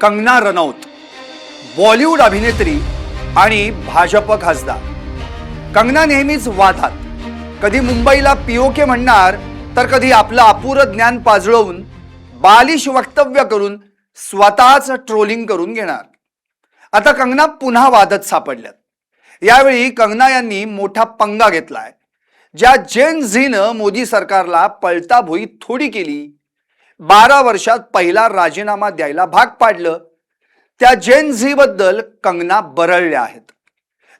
कंगना रनौत, बॉलिवूड अभिनेत्री आणि भाजप खासदार. कंगना नेहमीच वादात, कधी मुंबईला पीओके म्हणणार तर कधी आपलं अपुरं ज्ञान पाजळवून बालिश वक्तव्य करून स्वतःच ट्रोलिंग करून घेणार. आता कंगना पुन्हा वादत सापडल्यात. यावेळी कंगना यांनी मोठा पंगा घेतलाय. ज्या जेन झीनं मोदी सरकारला पळता भुई थोडी केली, 12 वर्षात पहिला राजीनामा द्यायला भाग पाडलं, त्या जेन झी बद्दल कंगना बरळल्या आहेत.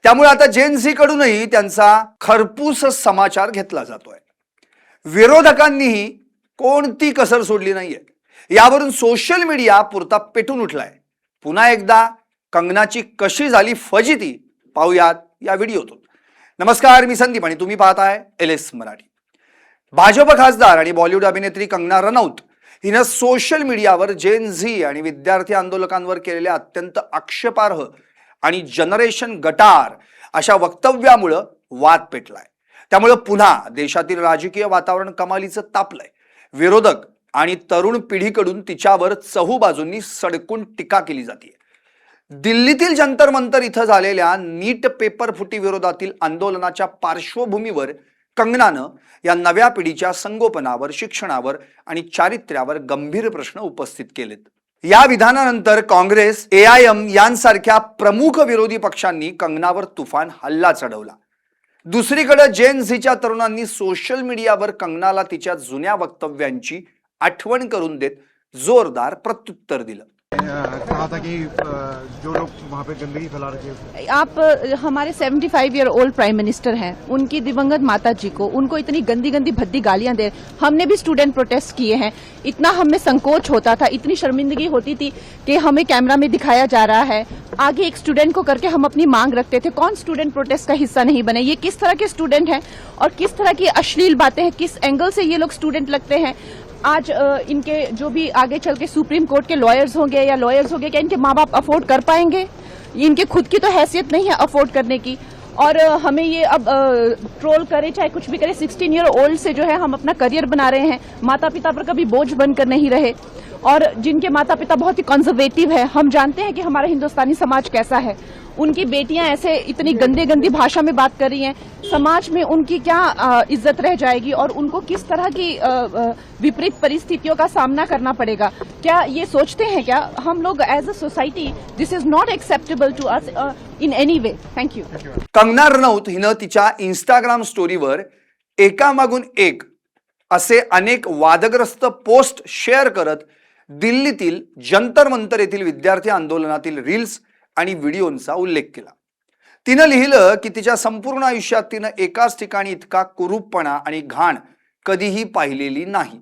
त्यामुळे आता जेन झी कडूनही त्यांचा खरपूस समाचार घेतला जातोय. विरोधकांनीही कोणती कसर सोडली नाहीये. यावरून सोशल मीडिया पुरता पेटून उठलाय. पुन्हा एकदा कंगनाची कशी झाली फजिती पाहूयात या व्हिडिओतून. नमस्कार, मी संदीप आणि तुम्ही पाहताय LS मराठी. भाजप खासदार आणि बॉलिवूड अभिनेत्री कंगना रनौत हिनं सोशल मीडियावर जेन झी आणि विद्यार्थी आंदोलकांवर केलेल्या अत्यंत आक्षेपार्ह आणि जनरेशन गटार अशा वक्तव्यामुळे वाद पेटलाय. त्यामुळे पुन्हा देशातील राजकीय वातावरण कमालीचं तापलंय. विरोधक आणि तरुण पिढीकडून तिच्यावर चहूबाजूंनी सडकून टीका केली जाते. दिल्लीतील जंतर मंतर इथं झालेल्या नीट पेपर फुटी विरोधातील आंदोलनाच्या पार्श्वभूमीवर कंगनानं या नव्या पिढीच्या संगोपनावर, शिक्षणावर आणि चारित्र्यावर गंभीर प्रश्न उपस्थित केलेत. या विधानानंतर काँग्रेस, AIM यांसारख्या प्रमुख विरोधी पक्षांनी कंगनावर तुफान हल्ला चढवला. दुसरीकडे जेन झीच्या तरुणांनी सोशल मीडियावर कंगनाला तिच्या जुन्या वक्तव्यांची आठवण करून देत जोरदार प्रत्युत्तर दिलं. कहा था कि जो लोग वहाँ पे गंदगी फैला रहे थे. आप हमारे 75 ईयर ओल्ड प्राइम मिनिस्टर हैं, उनकी दिवंगत माता जी को, उनको इतनी गंदी गंदी भद्दी गालियां दे. हमने भी स्टूडेंट प्रोटेस्ट किए हैं. इतना हमें संकोच होता था, इतनी शर्मिंदगी होती थी कि हमें कैमरा में दिखाया जा रहा है, आगे एक स्टूडेंट को करके हम अपनी मांग रखते थे. कौन स्टूडेंट प्रोटेस्ट का हिस्सा नहीं बने? ये किस तरह के स्टूडेंट हैं और किस तरह की अश्लील बातें हैं, किस एंगल से ये लोग स्टूडेंट लगते हैं. आज इनके जो भी आगे चल के सुप्रीम कोर्ट के लॉयर्स होंगे या लॉयर्स होंगे, क्या इनके माँ बाप अफोर्ड कर पाएंगे? इनके खुद की तो हैसियत नहीं है अफोर्ड करने की. और हमें ये अब ट्रोल करे चाहे कुछ भी करे, 16 ईयर ओल्ड से जो है हम अपना करियर बना रहे हैं. माता पिता पर कभी बोझ बनकर नहीं रहे. और जिनके माता पिता बहुत ही कंजर्वेटिव है, हम जानते हैं कि हमारा हिंदुस्तानी समाज कैसा है. उनकी बेटियां ऐसे इतनी गंदे गंदी भाषा में बात कर रही हैं, समाज में उनकी क्या इज्जत रह जाएगी और उनको किस तरह की विपरीत परिस्थितियों का सामना करना पड़ेगा. क्या ये सोचते हैं क्या हम लोग as a society? This is not acceptable to us in any way. Thank you. Kangana Ranaut हिनं तिच्या इंस्टाग्राम स्टोरीवर एकामागून एक असे अनेक वादग्रस्त पोस्ट शेअर करत दिल्लीतील जंतर मंतर येथील विद्यार्थी आंदोलनातील रील्स आणि व्हिडिओंचा उल्लेख केला. तिनं लिहिलं की तिच्या संपूर्ण आयुष्यात तिनं एकाच ठिकाणी इतका कुरूपपणा आणि घाण कधीही पाहिलेली नाही.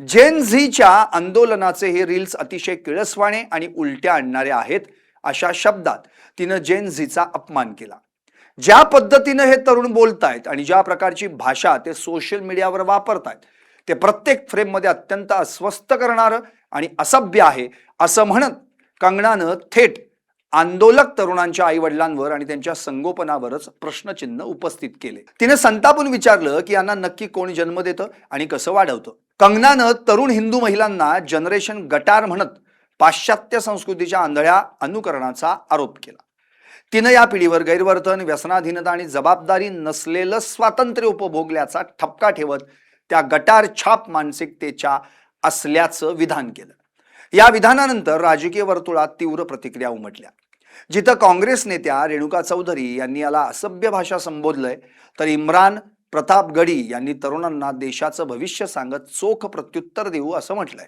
जेन झीच्या आंदोलनाचे हे रील्स अतिशय किळसवाणे आणि उलट्या आणणारे आहेत अशा शब्दात तिनं जेन झीचा अपमान केला. ज्या पद्धतीनं हे तरुण बोलतायत आणि ज्या प्रकारची भाषा ते सोशल मीडियावर वापरतायत, ते प्रत्येक फ्रेममध्ये अत्यंत अस्वस्थ करणारं आणि असभ्य आहे असं म्हणत कंगनानं थेट आंदोलक तरुणांच्या आई वडिलांवर आणि त्यांच्या संगोपनावरच प्रश्नचिन्ह उपस्थित केले. तिने संतापून विचारलं की यांना नक्की कोण जन्म देतं आणि कसं वाढवतं. कंगनानं तरुण हिंदू महिलांना जनरेशन गटार म्हणत पाश्चात्य संस्कृतीच्या आंधळ्या अनुकरणाचा आरोप केला. तिनं या पिढीवर गैरवर्तन, व्यसनाधीनता आणि जबाबदारी नसलेलं स्वातंत्र्य उपभोगल्याचा ठपका ठेवत त्या गटार छाप मानसिकतेच्या असल्याचं विधान केलं. या विधानानंतर राजकीय वर्तुळात तीव्र प्रतिक्रिया उमटल्या. जिथं काँग्रेस नेत्या रेणुका चौधरी यांनी याला असभ्य भाषा संबोधलंय, तर इम्रान प्रतापगडी यांनी तरुणांना देशाचं भविष्य सांगत चोख प्रत्युत्तर देऊ असं म्हटलंय.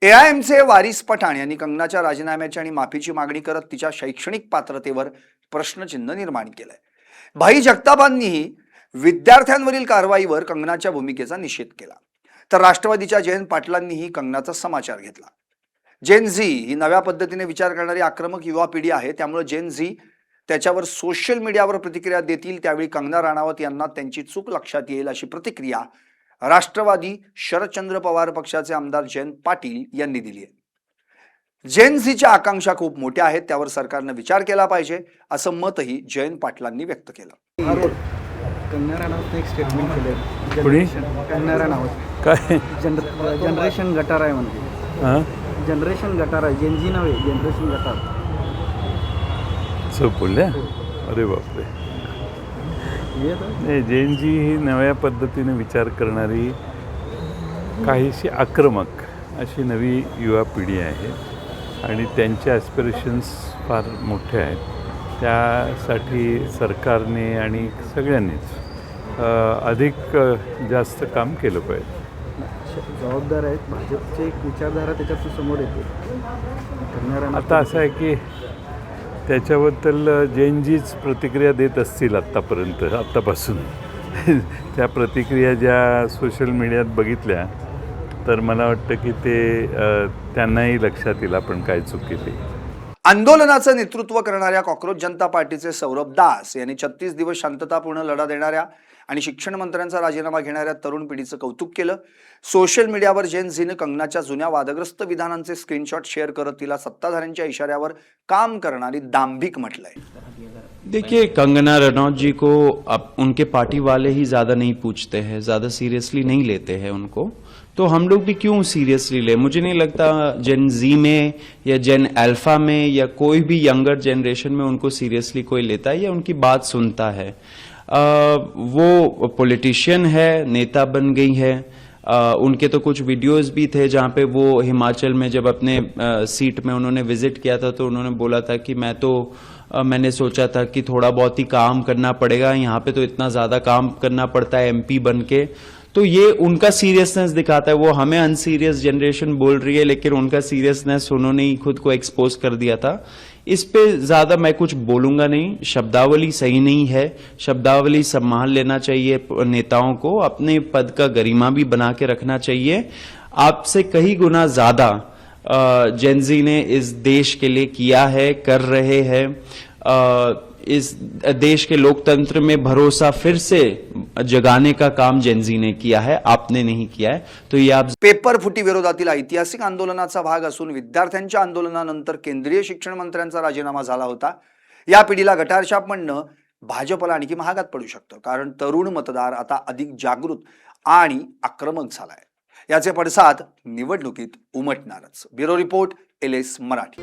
AIMचे वारिस पठाण यांनी कंगनाच्या राजीनाम्याची आणि माफीची मागणी करत तिच्या शैक्षणिक पात्रतेवर प्रश्नचिन्ह निर्माण केलंय. भाई जगतापांनीही विद्यार्थ्यांवरील कारवाईवर कंगनाच्या भूमिकेचा निषेध केला. तर राष्ट्रवादीच्या जयंत पाटलांनीही कंगनाचा समाचार घेतला. जेन झी ही नव्या पद्धतीने विचार करणारी आक्रमक युवा पिढी आहे. त्यामुळे जेन झी त्याच्यावर सोशल मीडियावर प्रतिक्रिया देतील त्यावेळी कंगना राणावत यांना त्यांची चूक लक्षात येईल अशी प्रतिक्रिया राष्ट्रवादी शरदचंद्र पवार पक्षाचे आमदार जयंत पाटील यांनी दिली आहे. जेन झीच्या आकांक्षा खूप मोठ्या आहेत, त्यावर सरकारने विचार केला पाहिजे असं मतही जयंत पाटलांनी व्यक्त केलं. कंगना राणावत एक स्टेटमेंट केलं. कंगना राणावत काय जनरेशन गटार आहे म्हणते. जनरेशन गटार आहे, जेनजी नव्हे, जनरेशन गटार. असं बोलल्या? अरे बापरे. नाही, जैनजी ही नव्या पद्धतीने विचार करणारी, काहीशी आक्रमक अशी नवी युवा पिढी आहे आणि त्यांचे ॲस्पिरेशन्स फार मोठे आहेत. त्यासाठी सरकारने आणि सगळ्यांनीच अधिक जास्त काम केलं पाहिजे. जबाबदार आहेत. भाजपचे एक विचारधारा त्याच्यात समोर येते. करणाऱ्यांना आता असं आहे की त्याच्याबद्दल जैनजीच प्रतिक्रिया देत असतील आत्तापासून. त्या प्रतिक्रिया ज्या सोशल मीडियात बघितल्या तर मला वाटतं की ते त्यांनाही लक्षात येईल आपण काय चूक केली. आंदोलनाचं नेतृत्व करणाऱ्या कॉक्रोच जनता पार्टीचे सौरभ दास यांनी 36 दिवस शांततापूर्ण लढा देणाऱ्या आणि शिक्षण मंत्र्यांचा राजीनामा घेणाऱ्या तरुण पिढीचं कौतुक केलं. सोशल मीडियावर जेन झीनं कंगनाच्या जुन्या वादग्रस्त विधानांचे स्क्रीनशॉट शेअर करत तिला सत्ताधाऱ्यांच्या इशाऱ्यावर काम करणारी दांभिक म्हटलंय. देखिए, कंगना रनौत जी को अब उनके पार्टी वाले ही ज्यादा नहीं पूछते हैं, ज्यादा सीरियसली नहीं लेते हैं उनको, तो हम लोग भी क्यों सीरियसली ले. मुझे नहीं लगता जेन जी में या जेन अल्फा में या कोई भी यंगर जनरेशन में उनको सीरियसली कोई लेता है या उनकी बात सुनता है. वो पॉलिटिशियन है, नेता बन गई है. उनके तो कुछ वीडियोस भी थे जहां पे वो हिमाचल में जब अपने सीट में उन्होंने विजिट किया था तो उन्होंने बोला था कि मैंने सोचा था कि थोड़ा बहुत ही काम करना पड़ेगा, यहाँ पे तो इतना ज्यादा काम करना पड़ता है एमपी बन के. तो ये उनका सीरियसनेस दिखाता है. वो हमें अनसीरियस जनरेशन बोल रही है लेकिन उनका सीरियसनेस उन्होंने ही खुद को एक्सपोज कर दिया था. इस पे ज्यादा मैं कुछ बोलूंगा नहीं. शब्दावली सही नहीं है, शब्दावली संभाल लेना चाहिए. नेताओं को अपने पद का गरिमा भी बना के रखना चाहिए. आपसे कई गुना ज्यादा जेनजी ने इस देश के लिए किया है, कर रहे हैं. इस देश के लोकतंत्र में भरोसा फिर से जगाने का काम जेनजी ने किया है, आपने नहीं किया है. तो ये आप पेपर फुटी विरोधातील ऐतिहासिक आंदोलनाचा भाग असून विद्यार्थ्यांच्या आंदोलनानंतर केंद्रीय शिक्षण मंत्र्यांचा राजीनामा झाला होता. या पिढीला गटारछाप म्हणणं भाजपला आणखी महागात पडू शकतं, कारण तरुण मतदार आता अधिक जागृत आणि आक्रमक झालाय. याचे पडसाद निवडणुकीत उमटणारच. Bureau report, LS Marathi.